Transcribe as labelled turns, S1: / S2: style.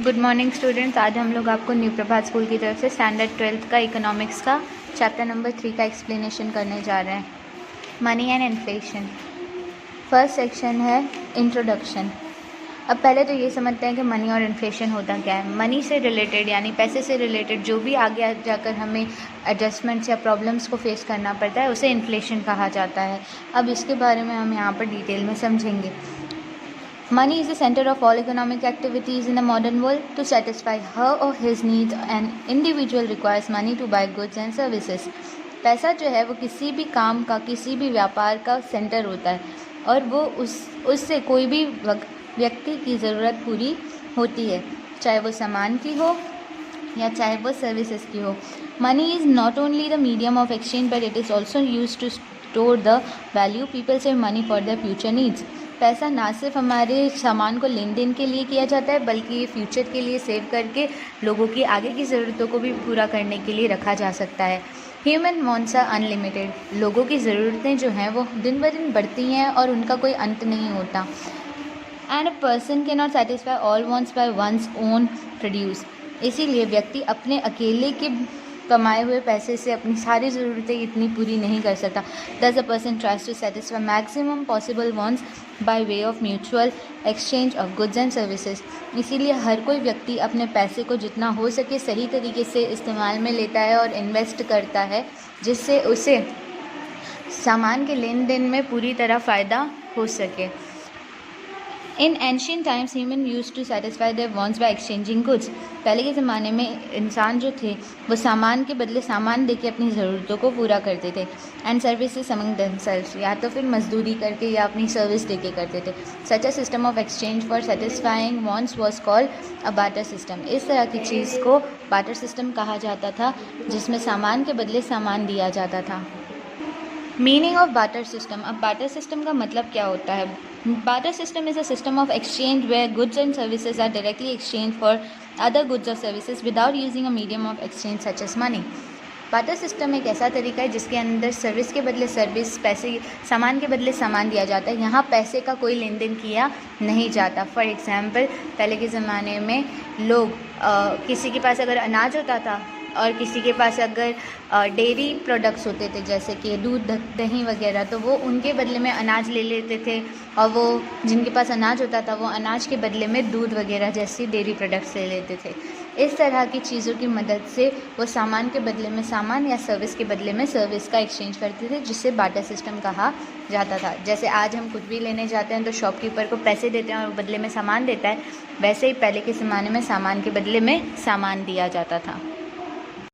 S1: Good morning students. आज हम लोग आपको न्यू प्रभात स्कूल की तरफ से स्टैंडर्ड 12th का इकोनॉमिक्स का चैप्टर नंबर 3 का एक्सप्लेनेशन करने जा रहे हैं। Money and inflation. First section है इंट्रोडक्शन। अब पहले तो ये समझते हैं कि मनी और इन्फ्लेशन होता क्या है। मनी से रिलेटेड यानी पैसे से रिलेटेड जो भी आगे जाकर हमें एडजस्टमेंट्स या प्रॉब्लम्स को फेस करना पड़ता है उसे इन्फ्लेशन कहा जाता है। अब इसके बारे में हम यहाँ पर डिटेल में समझेंगे। Money is the center of all economic activities in the modern world. To satisfy her or his needs, an individual requires money to buy goods and services. पैसा जो है वो किसी भी काम का, किसी भी व्यापार का सेंटर होता है और वो उससे कोई भी व्यक्ति की ज़रूरत पूरी होती है, चाहे वो सामान की हो या चाहे वो सर्विसेज की हो। Money is not only the medium of exchange but it is also use to store the value. People save money for their future needs. पैसा ना सिर्फ हमारे सामान को लेन देन के लिए किया जाता है बल्कि ये फ्यूचर के लिए सेव करके लोगों की आगे की ज़रूरतों को भी पूरा करने के लिए रखा जा सकता है। Human wants are unlimited. लोगों की ज़रूरतें जो हैं वो दिन ब दिन बढ़ती हैं और उनका कोई अंत नहीं होता। And a person can not satisfy all wants by one's own produce. इसीलिए व्यक्ति अपने अकेले के कमाए हुए पैसे से अपनी सारी ज़रूरतें इतनी पूरी नहीं कर सकता। Thus a person tries to satisfy maximum possible wants by way of mutual exchange of goods and services. इसीलिए हर कोई व्यक्ति अपने पैसे को जितना हो सके सही तरीके से इस्तेमाल में लेता है और इन्वेस्ट करता है, जिससे उसे सामान के लेन देन में पूरी तरह फ़ायदा हो सके। In ancient times human use to satisfy their wants by exchanging goods. पहले के ज़माने में इंसान जो थे वो सामान के बदले सामान देके अपनी ज़रूरतों को पूरा करते थे। एंड सर्विसेज अमंग देमसेल्व्स, या तो फिर मजदूरी करके या अपनी सर्विस देके करते थे। Such a system of exchange for satisfying wants was called a barter system. इस तरह की चीज़ को बार्टर सिस्टम कहा जाता था, जिसमें सामान के बदले सामान दिया जाता था। Meaning of barter system. अब बार्टर सिस्टम का मतलब क्या होता है? Barter system is a system of exchange where goods and services are directly exchanged for other goods और services without using a medium of exchange such as money. Barter system एक ऐसा तरीका है जिसके अंदर सर्विस के बदले सर्विस, पैसे सामान के बदले सामान दिया जाता है। यहाँ पैसे का कोई लेन देन किया नहीं जाता। फॉर एग्ज़ाम्पल, पहले के ज़माने में लोग किसी के पास अगर अनाज होता था और किसी के पास अगर डेयरी प्रोडक्ट्स होते थे जैसे कि दूध, दही वगैरह, तो वो उनके बदले में अनाज ले लेते थे और वो जिनके पास अनाज होता था वो अनाज के बदले में दूध वगैरह जैसी डेयरी प्रोडक्ट्स ले लेते थे। इस तरह की चीज़ों की मदद से वो सामान के बदले में सामान या सर्विस के बदले में सर्विस का एक्सचेंज करते थे, जिससे बार्टर सिस्टम कहा जाता था। जैसे आज हम कुछ भी लेने जाते हैं तो शॉपकीपर को पैसे देते हैं और बदले में सामान देता है, वैसे ही पहले के ज़माने में सामान के बदले में सामान दिया जाता था।